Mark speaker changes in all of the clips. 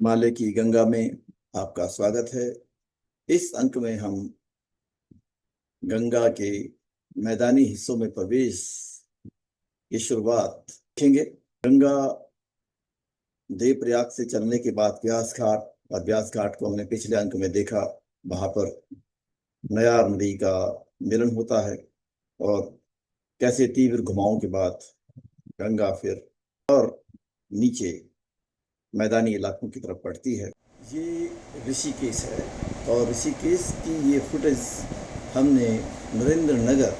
Speaker 1: माले की गंगा में आपका स्वागत है। इस अंक में हम गंगा के मैदानी हिस्सों में प्रवेश की शुरुआत देखेंगे। गंगा देवप्रयाग से चलने के बाद व्यास घाट, और व्यास घाट को हमने पिछले अंक में देखा। वहां पर नयार नदी का मिलन होता है और कैसे तीव्र घुमावों के बाद गंगा फिर और नीचे मैदानी इलाकों की तरफ बढ़ती है। ये ऋषिकेश है और ऋषिकेश की ये फुटेज हमने नरेंद्र नगर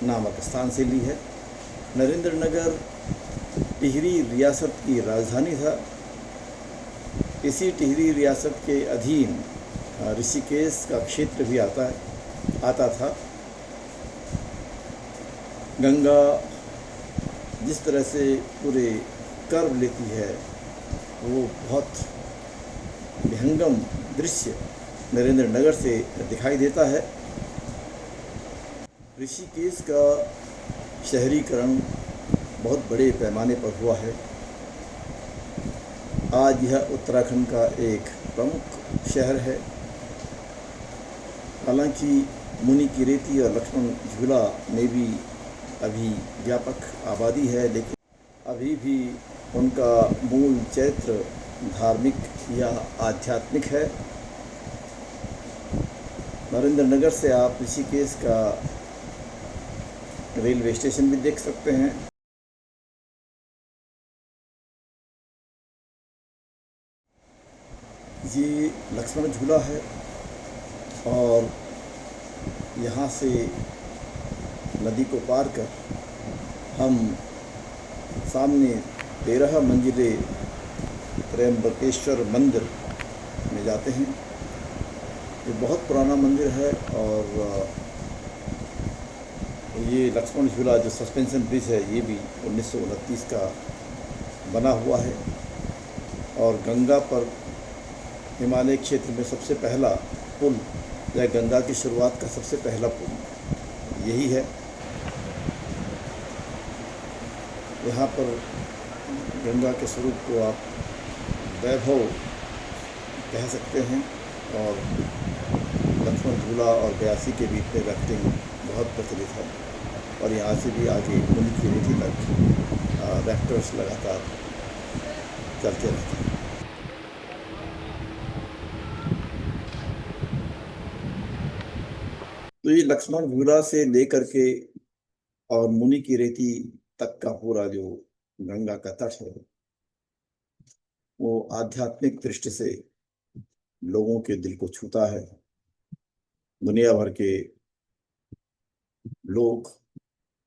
Speaker 1: नामक स्थान से ली है। नरेंद्र नगर टिहरी रियासत की राजधानी था। इसी टिहरी रियासत के अधीन ऋषिकेश का क्षेत्र भी आता था। गंगा जिस तरह से पूरे कर्व लेती है वो बहुत विहंगम दृश्य नरेंद्र नगर से दिखाई देता है। ऋषिकेश का शहरीकरण बहुत बड़े पैमाने पर हुआ है। आज यह उत्तराखंड का एक प्रमुख शहर है। हालांकि मुनि की रेती और लक्ष्मण झूला में भी अभी व्यापक आबादी है, लेकिन अभी भी उनका मूल चरित्र धार्मिक या आध्यात्मिक है। नरेंद्र नगर से आप ऋषिकेश का रेलवे स्टेशन भी देख सकते हैं। ये लक्ष्मण झूला है और यहाँ से नदी को पार कर हम सामने 13 मंजिले त्र्यंबकेश्वर मंदिर में जाते हैं। ये बहुत पुराना मंदिर है और ये लक्ष्मण झूला जो सस्पेंशन ब्रिज है ये भी 1929 का बना हुआ है। और गंगा पर हिमालय क्षेत्र में सबसे पहला पुल या गंगा की शुरुआत का सबसे पहला पुल यही है। यहाँ पर गंगा के स्वरूप को आप वैभव कह सकते हैं और लक्ष्मण झूला और ब्यासी के बीच में राफ्टिंग बहुत प्रचलित है। और यहाँ से भी आगे मुनि की रेती तक राफ्टर्स लगातार चलते रहते हैं। तो ये लक्ष्मण झूला से लेकर के और मुनि की रेती तक का पूरा जो गंगा का तट है वो आध्यात्मिक दृष्टि से लोगों के दिल को छूता है। दुनिया भर के लोग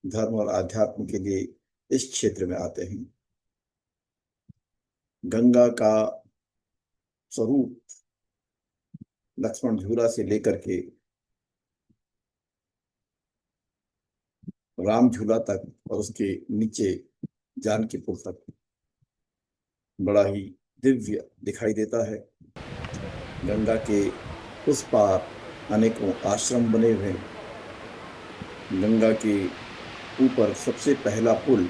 Speaker 1: धर्म और आध्यात्म के लिए इस क्षेत्र में आते हैं। गंगा का स्वरूप लक्ष्मण झूला से लेकर के राम झूला तक और उसके नीचे जानकी पुल तक बड़ा ही दिव्य दिखाई देता है। गंगा के उस पार अनेकों आश्रम बने हुए हैं। गंगा के ऊपर सबसे पहला पुल,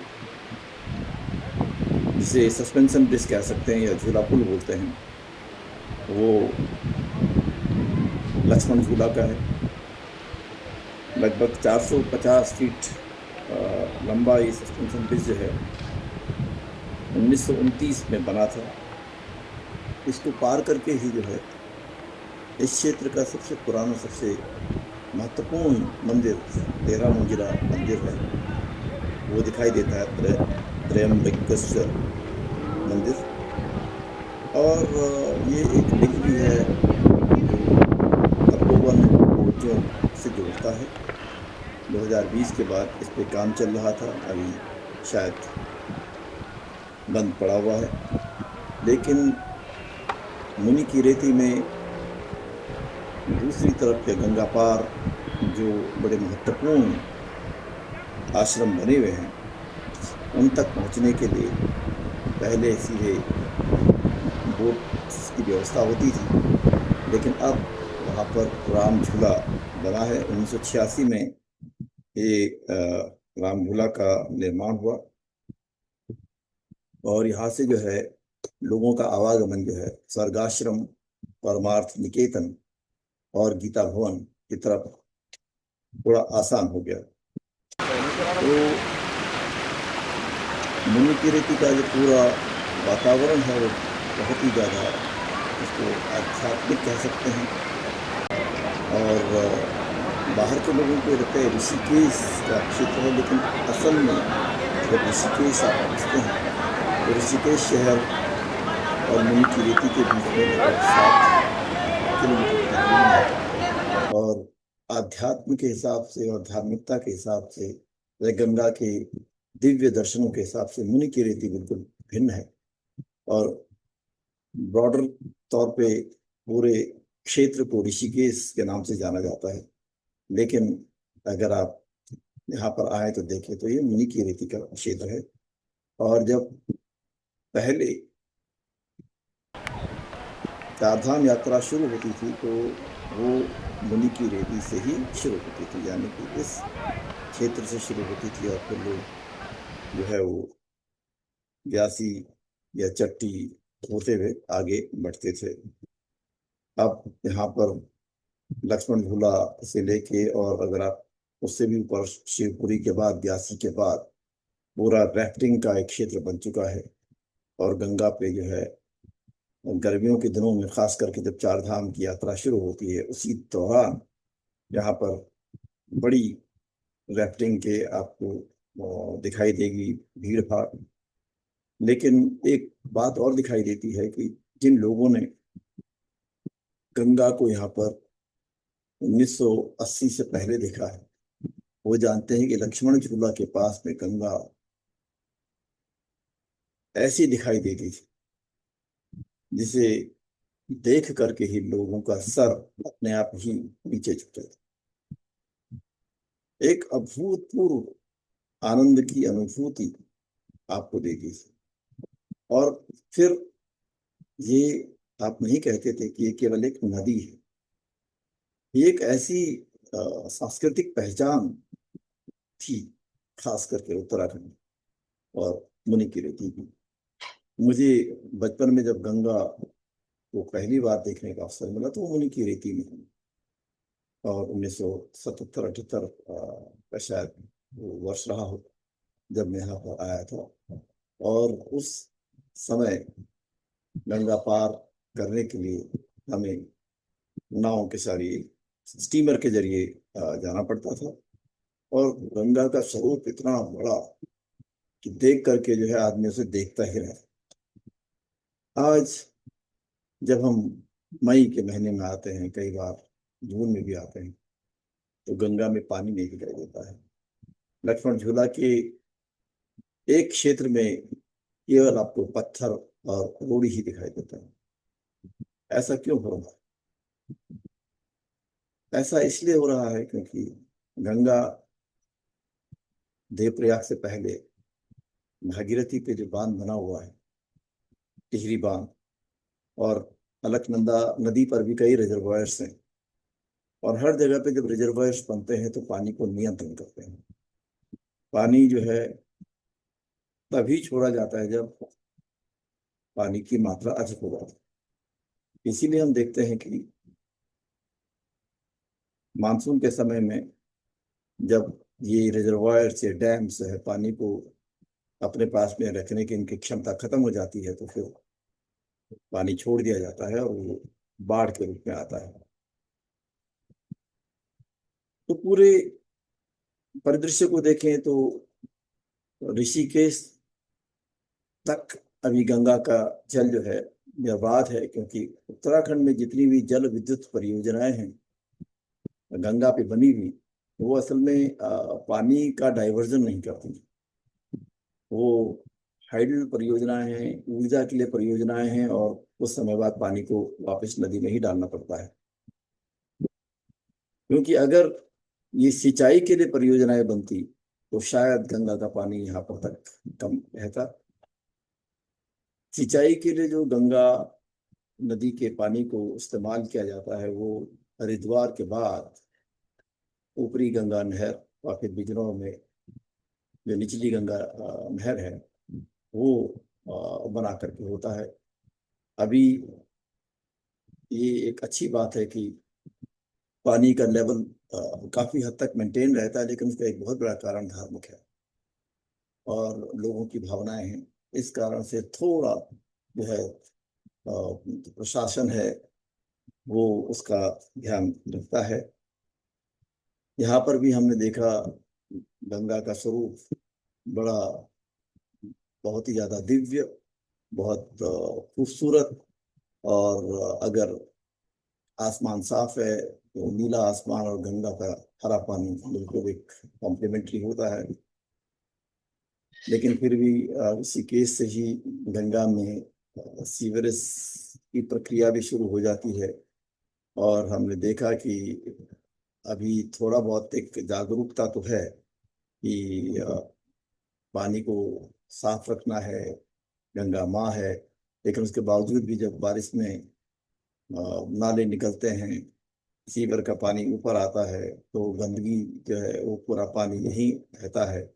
Speaker 1: जिसे सस्पेंशन ब्रिज कह सकते हैं या झूला पुल बोलते हैं, वो लक्ष्मण झूला का है। लगभग 450 फीट लंबा ये सस्पेंशन ब्रिज जो है 1929 में बना था। इसको पार करके ही जो है इस क्षेत्र का सबसे पुराना, सबसे महत्वपूर्ण मंदिर 13 मंजिला मंदिर है वो दिखाई देता है, त्र्यंबकेश्वर मंदिर। और ये एक लिंक भी है जो तपोवन जो से जोड़ता है। 2020 के बाद इस पे काम चल रहा था, अभी शायद बंद पड़ा हुआ है। लेकिन मुनि की रेती में दूसरी तरफ के गंगा पार जो बड़े महत्वपूर्ण आश्रम बने हुए हैं उन तक पहुंचने के लिए पहले सीधे बोट की व्यवस्था होती थी, लेकिन अब वहाँ पर राम झूला बना है। 1986 में ये राम झूला का निर्माण हुआ और यहाँ से जो है लोगों का आवागमन जो है स्वर्गाश्रम, परमार्थ निकेतन और गीता भवन की तरफ थोड़ा आसान हो गया। तो मुनि की रीति का जो पूरा वातावरण है वो बहुत ही ज्यादा, उसको आध्यात्मिक कह सकते हैं। और बाहर के लोगों को लगता है ऋषिकेश का क्षेत्र है, लेकिन असल में जब ऋषिकेश आप पहुंचते हैं तो ऋषिकेश शहर और मुनि की रेती के बीच में लगभग 7 किलोमीटर की दूरी है। और आध्यात्म के हिसाब से और धार्मिकता के हिसाब से या गंगा के दिव्य दर्शनों के हिसाब से मुनि की रेती बिल्कुल भिन्न है। और ब्रॉडर तौर पे पूरे क्षेत्र को ऋषिकेश के नाम से जाना जाता है, लेकिन अगर आप यहाँ पर आए तो देखें तो ये मुनि की रेती का क्षेत्र है। और जब पहले चारधाम यात्रा शुरू होती थी तो वो मुनि की रेती से ही शुरू होती थी, यानी कि इस क्षेत्र से शुरू होती थी और फिर लोग जो है वो व्यासी या चट्टी होते हुए आगे बढ़ते थे। अब यहाँ पर लक्ष्मण झूला से लेके, और अगर आप उससे भी ऊपर शिवपुरी के बाद व्यासी के बाद पूरा राफ्टिंग का एक क्षेत्र बन चुका है। और गंगा पे जो है गर्मियों के दिनों में खास करके जब चार धाम की यात्रा शुरू होती है उसी दौरान यहाँ पर बड़ी राफ्टिंग के आपको दिखाई देगी भीड़ भाड़। लेकिन एक बात और दिखाई देती है कि जिन लोगों ने गंगा को यहाँ पर 1980 से पहले देखा है वो जानते हैं कि लक्ष्मण झूला के पास में गंगा ऐसी दिखाई देती थी जिसे देख करके ही लोगों का सर अपने आप ही नीचे झुक जाता। एक अभूतपूर्व आनंद की अनुभूति आपको देगी। और फिर ये आप नहीं कहते थे कि ये केवल एक नदी है, ये एक ऐसी सांस्कृतिक पहचान थी, खास करके उत्तराखंड और मुनि की रेती की। मुझे बचपन में जब गंगा को पहली बार देखने का अवसर मिला तो वो मुनि की रेती में हुई। और 1977-78 का शायद वो वर्ष रहा हो जब मैं यहाँ पर आया था। और उस समय गंगा पार करने के लिए हमें नाव के जरिए, स्टीमर के जरिए जाना पड़ता था। और गंगा का स्वरूप इतना बड़ा कि देख करके जो है आदमी उसे देखता ही रहे। आज जब हम मई के महीने में आते हैं, कई बार जून में भी आते हैं, तो गंगा में पानी नहीं दिखाई देता है। लक्ष्मण झूला के एक क्षेत्र में केवल आपको पत्थर और रोड़ी ही दिखाई देता है। ऐसा क्यों हो रहा है? ऐसा इसलिए हो रहा है क्योंकि गंगा देवप्रयाग से पहले भागीरथी पे जो बांध बना हुआ है, टिहरी बांध, और अलकनंदा नदी पर भी कई रिजर्वायर्स हैं। और हर जगह पे जब रिजर्वायर्स बनते हैं तो पानी को नियंत्रण करते हैं। पानी जो है तभी छोड़ा जाता है जब पानी की मात्रा अधिक हो जाती है। इसीलिए हम देखते हैं कि मानसून के समय में जब ये रिजर्वायर्स या डैम्स है पानी को अपने पास में रखने की इनकी क्षमता खत्म हो जाती है तो फिर पानी छोड़ दिया जाता है और वो बाढ़ के रूप में आता है। तो पूरे परिदृश्य को देखें तो ऋषिकेश तक अभी गंगा का जल जो है बर्बाद है, क्योंकि उत्तराखंड में जितनी भी जल विद्युत परियोजनाएं हैं गंगा पे बनी हुई, वो असल में पानी का डाइवर्जन नहीं करती। वो हाइडल परियोजनाएं हैं, ऊर्जा के लिए परियोजनाएं हैं, और कुछ समय बाद पानी को वापस नदी में ही डालना पड़ता है। क्योंकि अगर ये सिंचाई के लिए परियोजनाएं बनती तो शायद गंगा का पानी यहाँ पर तक कम रहता। सिंचाई के लिए जो गंगा नदी के पानी को इस्तेमाल किया जाता है वो हरिद्वार के बाद ऊपरी गंगा नहर और फिर बिजनौर में जो निचली गंगा नहर है वो बना करके होता है। अभी ये एक अच्छी बात है कि पानी का लेवल काफी हद तक मेंटेन रहता है, लेकिन उसका एक बहुत बड़ा कारण धार्मिक है और लोगों की भावनाएं हैं। इस कारण से थोड़ा जो है प्रशासन है वो उसका ध्यान रखता है। यहाँ पर भी हमने देखा गंगा का स्वरूप बड़ा, बहुत ही ज्यादा दिव्य, बहुत खूबसूरत। और अगर आसमान साफ है तो नीला आसमान और गंगा का हरा पानी बिल्कुल एक कॉम्प्लीमेंट्री होता है। लेकिन फिर भी ऋषिकेश से ही गंगा में सीवरेज की प्रक्रिया भी शुरू हो जाती है। और हमने देखा कि अभी थोड़ा बहुत एक जागरूकता तो है कि पानी को साफ रखना है, गंगा माँ है। लेकिन उसके बावजूद भी जब बारिश में नाले निकलते हैं, सीवर का पानी ऊपर आता है, तो गंदगी जो है वो पूरा पानी यहीं रहता है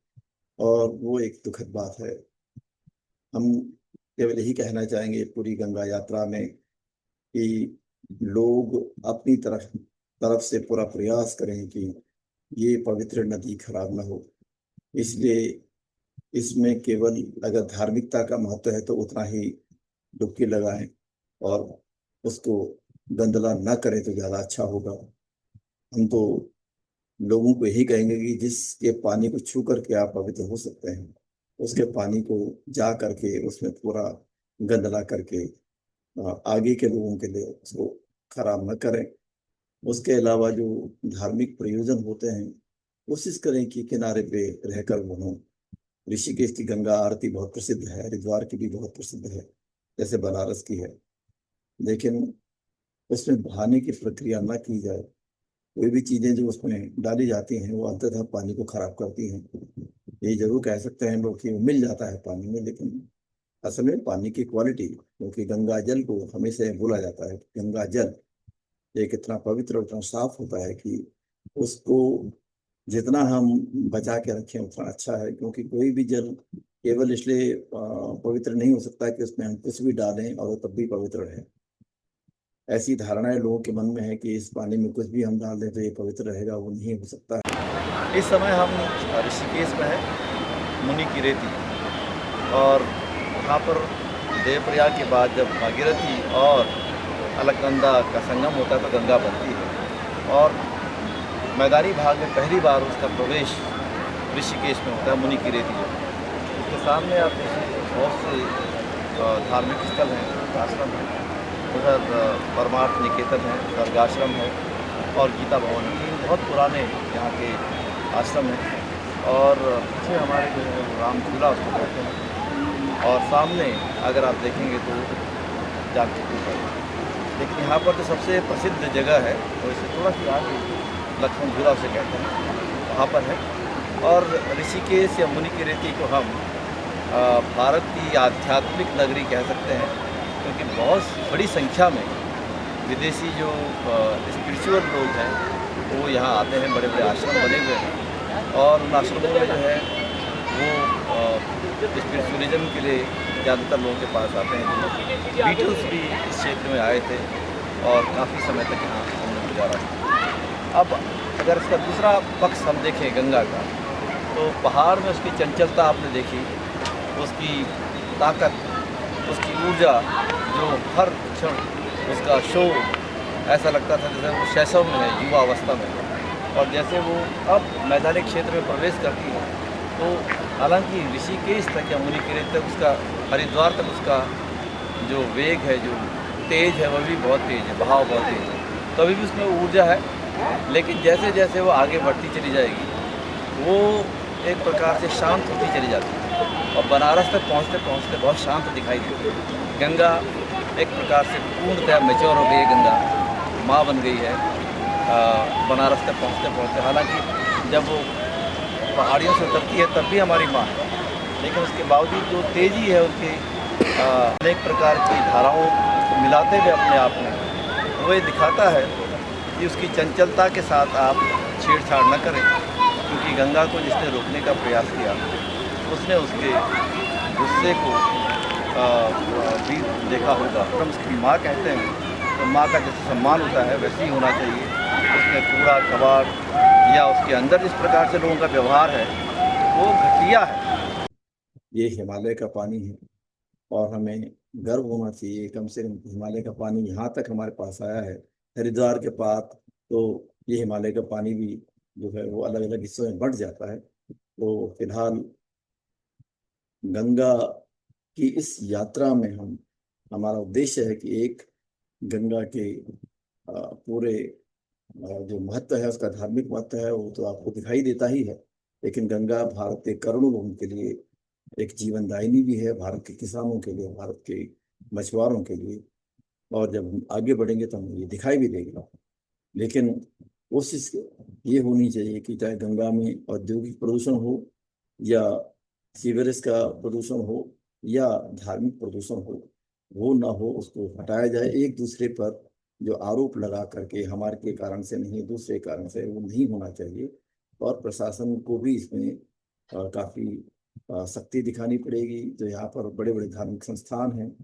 Speaker 1: और वो एक दुखद बात है। हम केवल यही कहना चाहेंगे पूरी गंगा यात्रा में कि लोग अपनी तरफ तरफ से पूरा प्रयास करें कि ये पवित्र नदी खराब ना हो। इसलिए इसमें केवल अगर धार्मिकता का महत्व है तो उतना ही डुबकी लगाएं और उसको गंदला ना करें तो ज्यादा अच्छा होगा। हम तो लोगों को यही कहेंगे कि जिसके पानी को छू करके आप पवित्र हो सकते हैं, उसके पानी को जा करके उसमें पूरा गंदला करके आगे के लोगों के लिए उसको खराब न करें। उसके अलावा जो धार्मिक प्रयोजन होते हैं, कोशिश करें कि किनारे पे रहकर वो हों। ऋषिकेश की गंगा आरती बहुत प्रसिद्ध है, हरिद्वार की भी बहुत प्रसिद्ध है, जैसे बनारस की है। लेकिन उसमें बहाने की प्रक्रिया न की जाए। कोई भी चीजें जो उसमें डाली जाती हैं वो अंततः पानी को खराब करती हैं। ये जरूर कह सकते हैं लोग कि वो मिल जाता है पानी में, लेकिन असल में पानी की क्वालिटी, क्योंकि गंगा जल को हमेशा ये बोला जाता है कि गंगा जल एक इतना पवित्र और इतना साफ होता है कि उसको जितना हम बचा के रखें उतना अच्छा है। क्योंकि कोई भी जल केवल इसलिए पवित्र नहीं हो सकता कि उसमें हम कुछ भी डालें और वो तब भी पवित्र रहे। ऐसी धारणाएं लोगों के मन में है कि इस पानी में कुछ भी हम डाल दें तो ये पवित्र रहेगा, वो नहीं हो सकता है।
Speaker 2: इस समय हम ऋषिकेश में है, मुनि की रेती, और वहाँ पर देवप्रयाग के बाद जब भागीरथी और अलकनंदा का संगम होता है तो गंगा बनती है। और मैदानी भाग में पहली बार उसका प्रवेश ऋषिकेश में होता है, मुनि की रेती जो। उसके सामने आप देखिए बहुत से धार्मिक स्थल हैं, आश्रम हैं। उधर परमार्थ निकेतन है, स्वर्गाश्रम है और गीता भवन है। तीन बहुत पुराने यहाँ के आश्रम हैं। और पीछे हमारे जो है राम झूला उसको कहते हैं, और सामने अगर आप देखेंगे तो जानकी कूप है। लेकिन यहाँ पर जो सबसे प्रसिद्ध जगह है वो इससे थोड़ा सी आगे लक्ष्मण झूला उसे कहते हैं, वहाँ पर है। और ऋषिकेश या मुनि की रेती को हम भारत की आध्यात्मिक नगरी कह सकते हैं, क्योंकि बहुत बड़ी संख्या में विदेशी जो स्पिरिचुअल लोग हैं वो यहाँ आते हैं। बड़े बड़े आश्रम बने हुए हैं और उन आश्रमों में जो है वो स्पिरिचुअलिज्म के लिए ज़्यादातर लोगों के पास आते हैं। बीटल्स भी इस क्षेत्र में आए थे और काफ़ी समय तक यहाँ उन्होंने गुजारा। अब अगर इसका दूसरा पक्ष हम देखें गंगा का, तो पहाड़ में उसकी चंचलता आपने देखी, उसकी ताकत, उसकी ऊर्जा, जो हर क्षण उसका शोर ऐसा लगता था जैसे वो शैशव में है, युवा अवस्था में। और जैसे वो अब मैदानी क्षेत्र में प्रवेश करती है तो हालांकि ऋषिकेश तक या मुनि की रेती तक उसका, हरिद्वार तक उसका जो वेग है, जो तेज है, वह भी बहुत तेज है, बहाव बहुत तेज है। तो अभी भी उसमें ऊर्जा है, लेकिन जैसे जैसे वो आगे बढ़ती चली जाएगी वो एक प्रकार से शांत होती चली जाती है और बनारस तक पहुँचते पहुँचते बहुत शांत दिखाई देती है। गंगा एक प्रकार से पूर्णतः मैच्योर हो गई है, गंगा माँ बन गई है बनारस तक पहुँचते पहुँचते। हालांकि जब वो पहाड़ियों से उतरती है तब भी हमारी माँ है, लेकिन उसके बावजूद जो तेज़ी है उसकी अनेक प्रकार की धाराओं को मिलाते हुए अपने आप में, वो ये दिखाता है कि उसकी चंचलता के साथ आप छेड़छाड़ न करें। क्योंकि गंगा को जिसने रोकने का प्रयास किया उसने उसके गुस्से को भी देखा होगा। हम उसकी माँ कहते हैं, तो माँ का जैसे सम्मान होता है वैसे ही होना चाहिए। उसमें कूड़ा कबाड़ या उसके अंदर जिस प्रकार से लोगों का व्यवहार है वो घटिया है।
Speaker 1: ये हिमालय का पानी है और हमें गर्व होना चाहिए, कम से कम हिमालय का पानी यहाँ तक हमारे पास आया है, हरिद्वार के पास। तो ये हिमालय का पानी भी जो है वो अलग अलग हिस्सों में बंट जाता है। तो फिलहाल गंगा की इस यात्रा में हम, हमारा उद्देश्य है कि एक गंगा के पूरे जो महत्व है, उसका धार्मिक महत्व है वो तो आपको दिखाई देता ही है, लेकिन गंगा भारत के करोड़ों लोगों के लिए एक जीवनदायिनी भी है, भारत के किसानों के लिए, भारत के मछुआरों के लिए। और जब हम आगे बढ़ेंगे तो हमें ये दिखाई भी देगा। लेकिन कोशिश ये होनी चाहिए कि चाहे गंगा में औद्योगिक प्रदूषण हो या सीवरेज का प्रदूषण हो या धार्मिक प्रदूषण हो, वो ना हो, उसको हटाया जाए। एक दूसरे पर जो आरोप लगा करके हमारे के कारण से नहीं, दूसरे कारण से, वो नहीं होना चाहिए। और प्रशासन को भी इसमें काफी सख्ती दिखानी पड़ेगी। जो यहाँ पर बड़े बड़े धार्मिक संस्थान हैं,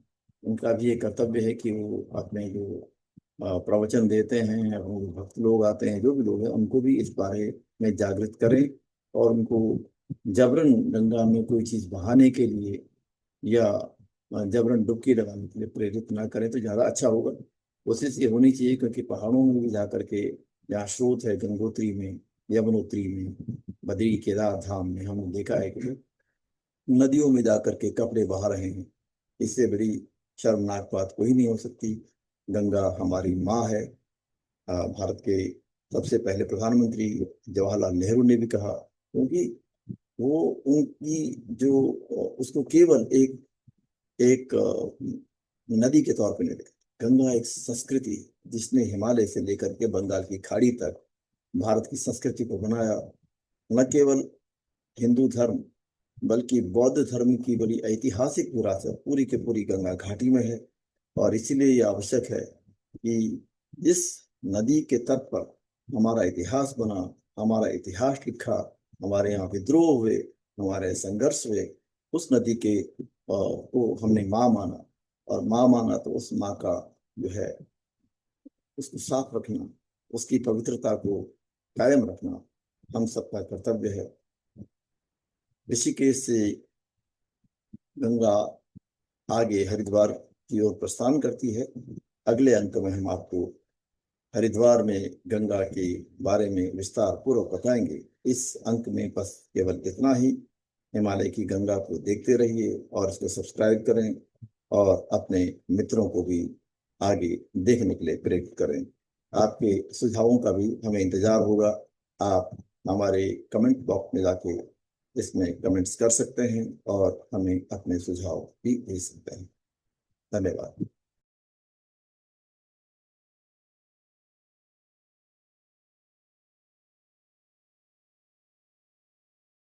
Speaker 1: उनका भी ये कर्तव्य है कि वो अपने जो प्रवचन देते हैं, और जो भक्त लोग आते हैं, जो भी लोग हैं, उनको भी इस बारे में जागृत करें और उनको जबरन गंगा में कोई चीज बहाने के लिए या जबरन डुबकी लगाने के लिए प्रेरित ना करें तो ज़्यादा अच्छा होगा। कोशिश ये होनी चाहिए, क्योंकि पहाड़ों में भी जा करके, जहाँ स्रोत है गंगोत्री में, यमुनोत्री में, बद्री केदार धाम में, हमने देखा है कि नदियों में जा करके कपड़े बहा रहे हैं। इससे बड़ी शर्मनाक बात कोई नहीं हो सकती। गंगा हमारी माँ है। भारत के सबसे पहले प्रधानमंत्री जवाहरलाल नेहरू ने भी कहा, क्योंकि वो उनकी जो उसको केवल एक एक नदी के तौर पर नहीं देखा। गंगा एक संस्कृति है, जिसने हिमालय से लेकर के बंगाल की खाड़ी तक भारत की संस्कृति को बनाया। न केवल हिंदू धर्म, बल्कि बौद्ध धर्म की बड़ी ऐतिहासिक विरासत पूरी के पूरी गंगा घाटी में है। और इसीलिए ये आवश्यक है कि इस नदी के तट पर हमारा इतिहास बना, हमारा इतिहास लिखा, हमारे यहाँ विद्रोह हुए, हमारे संघर्ष हुए, उस नदी के को हमने माँ माना। और माँ माना तो उस माँ का जो है उसको साफ रखना, उसकी पवित्रता को कायम रखना हम सबका कर्तव्य है। ऋषिकेश से गंगा आगे हरिद्वार की ओर प्रस्थान करती है। अगले अंक में हम आपको हरिद्वार में गंगा के बारे में विस्तार पूर्वक बताएंगे। इस अंक में बस केवल इतना ही। हिमालय की गंगा को देखते रहिए और इसको सब्सक्राइब करें और अपने मित्रों को भी आगे देखने के लिए प्रेरित करें। आपके सुझावों का भी हमें इंतजार होगा। आप हमारे कमेंट बॉक्स में जाके इसमें कमेंट्स कर सकते हैं और हमें अपने सुझाव भी दे सकते हैं। धन्यवाद।